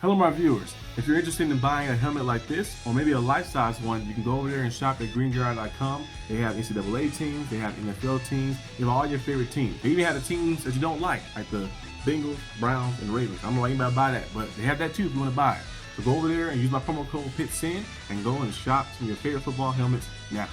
Hello my viewers, if you're interested in buying a helmet like this, or maybe a life-size one, you can go over there and shop at greenguy.com. They have NCAA teams, they have NFL teams, they have all your favorite teams. They even have the teams that you don't like the Bengals, Browns, and Ravens. I don't know why anybody buy that, but they have that too if you want to buy it. So go over there and use my promo code PITSEN and go and shop some of your favorite football helmets now.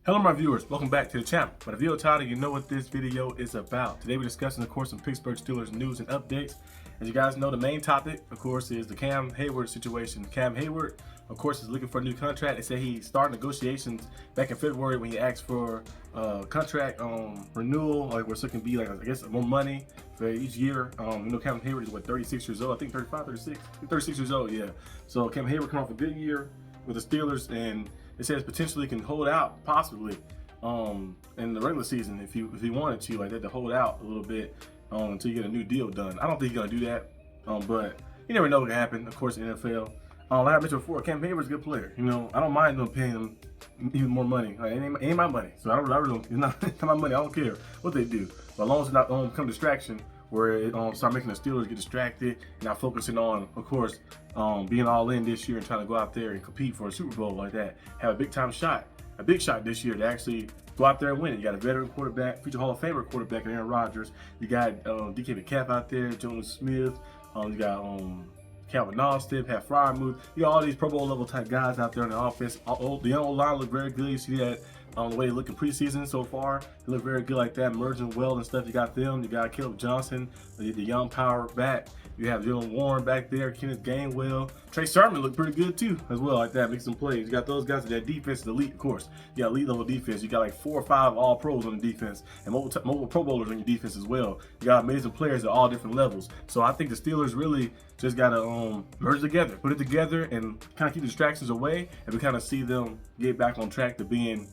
Hello my viewers, welcome back to the channel. By the video title, you know what this video is about. Today we're discussing, of course, some Pittsburgh Steelers news and updates. As you guys know, the main topic, of course, is the Cam Heyward situation. Cam Heyward, of course, is looking for a new contract. They say he started negotiations back in February when he asked for contract renewal, like where so it can be like, I guess, more money for each year. You know, Cam Heyward is what, 36 years old? I think 35, 36? 36 years old, yeah. So Cam Heyward coming off a good year with the Steelers, and it says potentially can hold out, possibly, in the regular season if he wanted to, like that, to hold out a little bit until you get a new deal done. I don't think he's gonna do that, but you never know what can happen. Of course, in the NFL. Like I mentioned before, Cam Heyward's a good player. You know, I don't mind them paying him even more money. Like, it ain't my money, so I really don't. It's not my money. I don't care what they do, but as long as it's not become distraction, where it start making the Steelers get distracted and not focusing on, of course, being all in this year and trying to go out there and compete for a Super Bowl like that. Have a big shot this year to actually go out there and win it. You got a veteran quarterback, future Hall of Famer quarterback, Aaron Rodgers. You got DK Metcalf out there, Jonas Smith. You got Calvin Austin, Pat Fryermuth. You got all these Pro Bowl level type guys out there in the offense. The young line look very good. You see that the way they look in preseason so far. They look very good like that, merging well and stuff. You got them. You got Caleb Johnson, the young power back. You have Jalen Warren back there, Kenneth Gainwell. Trey Sermon looked pretty good too, as well, like that, make some plays. You got those guys. That defense is elite, of course. You got elite level defense. You got like 4 or 5 all pros on the defense, and multiple Pro Bowlers on your defense as well. You got amazing players at all different levels. So I think the Steelers really just gotta merge together, put it together, and kind of keep the distractions away, and we kind of see them get back on track to being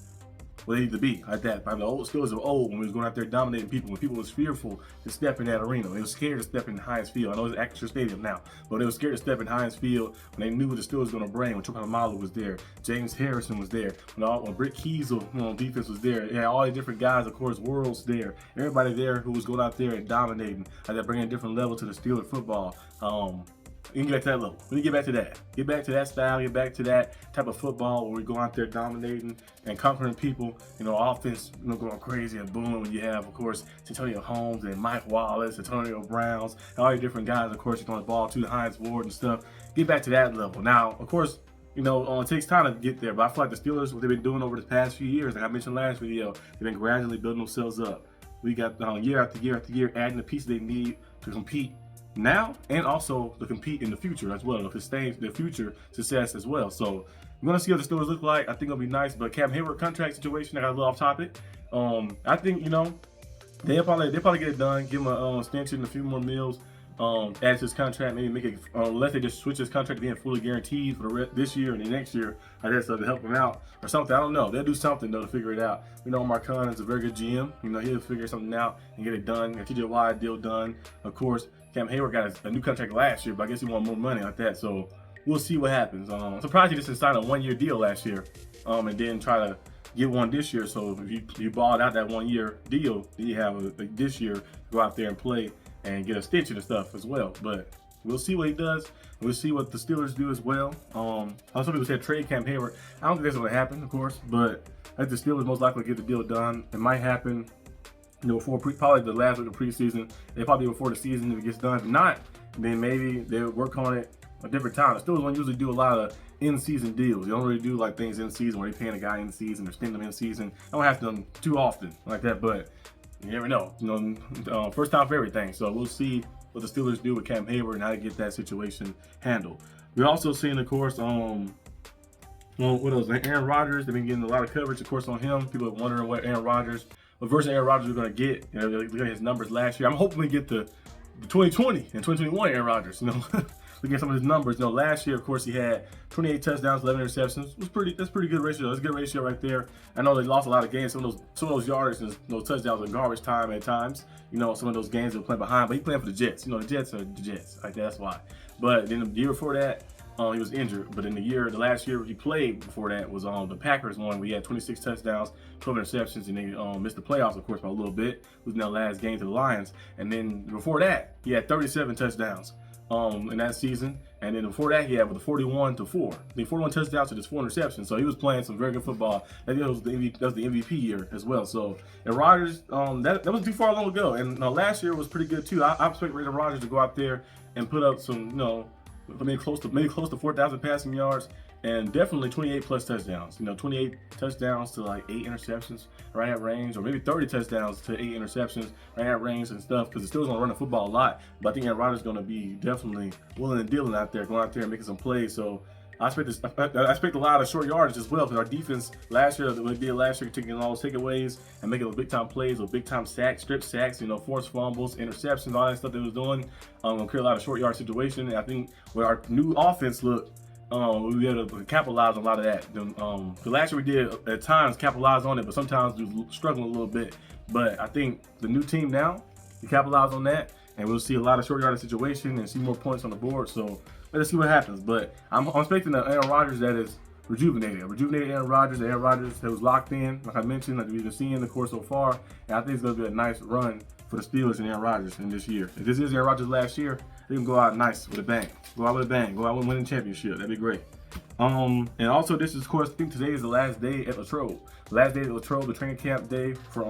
what they need to be, like that. By the old Steelers of old, when we was going out there dominating people, when people was fearful to step in that arena. They was scared to step in Heinz Field. I know it's an extra stadium now, but they was scared to step in Heinz Field when they knew what the Steelers was going to bring. When Chukwuemeka was there, James Harrison was there, when Britt Kiesel on defense was there. They had all these different guys, of course, Worlds there. Everybody there who was going out there and dominating, like that, bringing a different level to the Steelers football. You can get back to that level. We need to get back to that. Get back to that style. Get back to that type of football where we go out there dominating and conquering people. You know, offense, going crazy and booming when you have, of course, Antonio Holmes and Mike Wallace, Antonio Browns, and all these different guys, of course, throwing the ball to the Heinz Ward and stuff. Get back to that level. Now, of course, you know, it takes time to get there, but I feel like the Steelers, what they've been doing over the past few years, like I mentioned last video, they've been gradually building themselves up. We got year after year after year adding the pieces they need to compete now and also to compete in the future as well, to sustain their future success as well. So we're gonna see what the Steelers look like. I think it'll be nice. But Cam Heyward contract situation, I got a little off topic. I think, you know, they'll probably get it done, give him a extension, a few more meals, add to his contract, maybe make it, unless they just switch his contract to being fully guaranteed for this year and the next year, I guess, to help him out or something. I don't know. They'll do something though to figure it out. We know Mark Khan is a very good GM. You know, he'll figure something out and get it done. Get TJ Watt deal done. Of course, Cam Heyward got a new contract last year, but I guess he wanted more money like that. So we'll see what happens. I'm surprised he just signed a 1-year deal last year, and then try to get one this year. So if you balled out that 1-year deal, then you have this year go out there and play and get a extension and stuff as well. But we'll see what he does. We'll see what the Steelers do as well. Some people said trade Cam Heyward. I don't think that's going to happen, of course, but I think the Steelers most likely get the deal done. It might happen, you know, before probably the last week of preseason. They probably before the season if it gets done. If not, then maybe they'll work on it a different time. The Steelers don't usually do a lot of in-season deals. They don't really do like things in season where they're paying a guy in season or extending them in season. They don't have to do them too often like that, but you never know. You know, first time for everything. So we'll see what the Steelers do with Cam Heyward and how to get that situation handled. We're also seeing, of course, what else? Aaron Rodgers. They've been getting a lot of coverage, of course, on him. People are wondering what version of Aaron Rodgers we're going to get. You know, look at his numbers last year. I'm hoping we get the 2020 and 2021 Aaron Rodgers. You know, looking at some of his numbers. You know, last year, of course, he had 28 touchdowns, 11 interceptions. That's pretty good ratio. That's a good ratio right there. I know they lost a lot of games. Some of those yards and those touchdowns are garbage time at times. You know, some of those games they're playing behind, but he's playing for the Jets. You know, the Jets are the Jets. Like, that's why. But then the year before that, he was injured. But in the last year he played before that was the Packers one. We had 26 touchdowns, 12 interceptions, and they missed the playoffs, of course, by a little bit, losing that last game to the Lions. And then before that, he had 37 touchdowns, in that season. And then before that, he had with the 41-4. The 41 touchdowns to just 4 interceptions. So he was playing some very good football. That was the MVP year as well. So, and Rodgers, that wasn't too far long ago. And last year was pretty good too. I expect Rodgers to go out there and put up some, maybe close to 4,000 passing yards. And definitely 28 plus touchdowns. 28 touchdowns to like 8 interceptions right at range, or maybe 30 touchdowns to 8 interceptions right at range and stuff. Because the Steelers gonna run the football a lot, but I think Aaron Rodgers gonna be definitely willing and dealing out there, going out there and making some plays. So I expect a lot of short yardage as well, because our defense last year, taking all those takeaways and making those big time plays, those big time sacks, strip sacks, forced fumbles, interceptions, all that stuff they was doing. Gonna create a lot of short yard situation. And I think with our new offense look, we be able to capitalize on a lot of that. The last year we did at times capitalize on it, but sometimes we struggling a little bit. But I think the new team now, we capitalize on that, and we'll see a lot of short yardage situation and see more points on the board. So let's see what happens. But I'm expecting an Aaron Rodgers that is rejuvenated Aaron Rodgers that was locked in, like I mentioned, like we've been seeing the course so far. And I think it's going to be a nice run for the Steelers and Aaron Rodgers in this year. If this is Aaron Rodgers last year, they can go out nice with a bang. Go out with winning championship. That'd be great. And also this is, of course, I think today is the last day at Latrobe. The training camp day for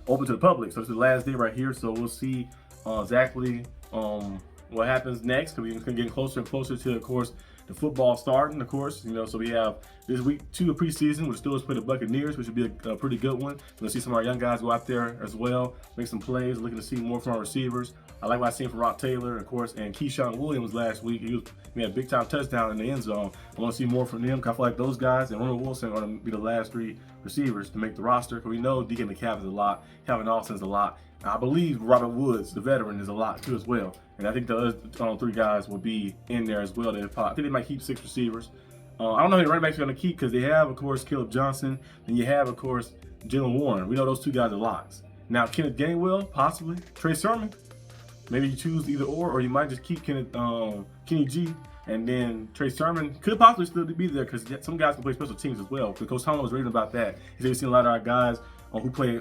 open to the public. So it's the last day right here. So we'll see exactly what happens next, because we're getting closer and closer to, of course, the football starting, of course. So we have this week 2 of preseason, which Steelers play the Buccaneers, which would be a pretty good one. We'll see some of our young guys go out there as well, make some plays. Looking to see more from our receivers. I like what I seen from Rock Taylor, of course, and Keyshawn Williams last week. He had a big time touchdown in the end zone. I want to see more from them. I feel like those guys and Ronald Wilson are going to be the last 3 receivers to make the roster. Because we know DK McCaff is a lot, Calvin Austin's a lot. I believe Robert Woods, the veteran, is a lot too as well. And I think the other 3 guys will be in there as well. I think they might keep 6 receivers. I don't know who the running backs are going to keep, because they have, of course, Caleb Johnson. And you have, of course, Jalen Warren. We know those 2 guys are locks. Now, Kenneth Gainwell, possibly. Trey Sermon. Maybe you choose either or you might just keep Kenny G, and then Trey Sermon could possibly still be there, because some guys can play special teams as well. Because Coach Tomlin was reading about that. He said he's seen a lot of our guys who play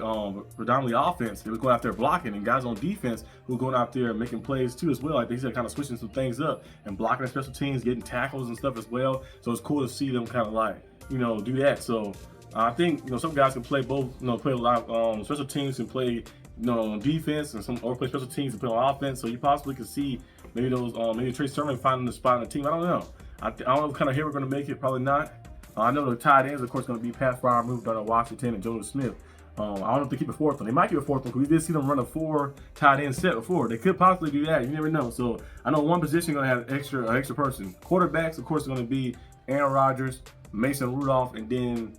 predominantly offense. They were going out there blocking, and guys on defense who were going out there making plays too as well. Like they said, kind of switching some things up and blocking the special teams, getting tackles and stuff as well. So it's cool to see them kind of like do that. So I think some guys can play both. Play a lot special teams and play on defense, and or play special teams and play on offense. So you possibly could see maybe those maybe Trey Sermon finding the spot on the team. I don't know. I don't know what kind of Heyward going to make it. Probably not. I know the tight ends, of course, going to be Pat Freiermuth, Darnell Washington, and Jonas Smith. I don't know if they keep a 4th one. They might keep a 4th one, because we did see them run a 4 tight end set before. They could possibly do that. You never know. So I know one position going to have an extra person. Quarterbacks, of course, are going to be Aaron Rodgers, Mason Rudolph, and then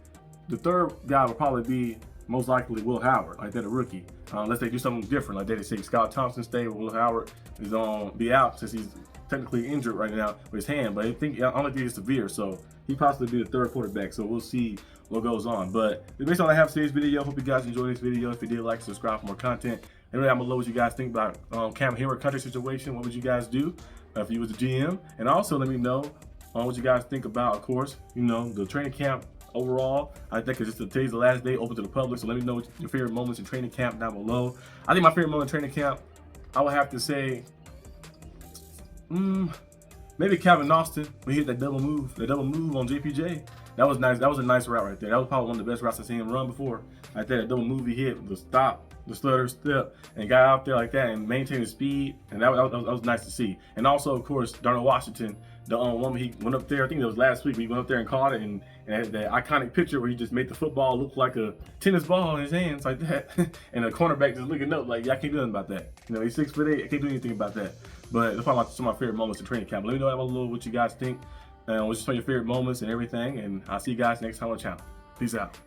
the 3rd guy will probably be most likely Will Howard, like that, a rookie. Unless they do something different, like they say Scott Thompson stay, Will Howard is going to be out since he's technically injured right now with his hand. But I don't think it's severe, so he possibly be the 3rd quarterback. So we'll see what goes on. But based on what I have for today's video, hope you guys enjoyed this video. If you did, like, subscribe for more content. And down below what you guys think about Cam Heyward contract situation. What would you guys do if you was the GM? And also let me know what you guys think about, of course, the training camp overall. I think today's the last day open to the public, so let me know what your favorite moments in training camp down below. I think my favorite moment in training camp, I would have to say, maybe Calvin Austin when he hit that double move on JPJ. That was nice. That was a nice route right there. That was probably one of the best routes I've seen him run before. Like that double move he hit, the stop, the stutter step, and got out there like that and maintained his speed, and that was nice to see. And also, of course, Darnell Washington, the one he went up there, I think it was last week, he went up there and caught it, and had that iconic picture where he just made the football look like a tennis ball in his hands like that, and the cornerback just looking up like, yeah, I can't do nothing about that. He's 6'8", I can't do anything about that. But that's probably some of my favorite moments in training camp. Let me know down below what you guys think, what's some of your favorite moments and everything, and I'll see you guys next time on the channel. Peace out.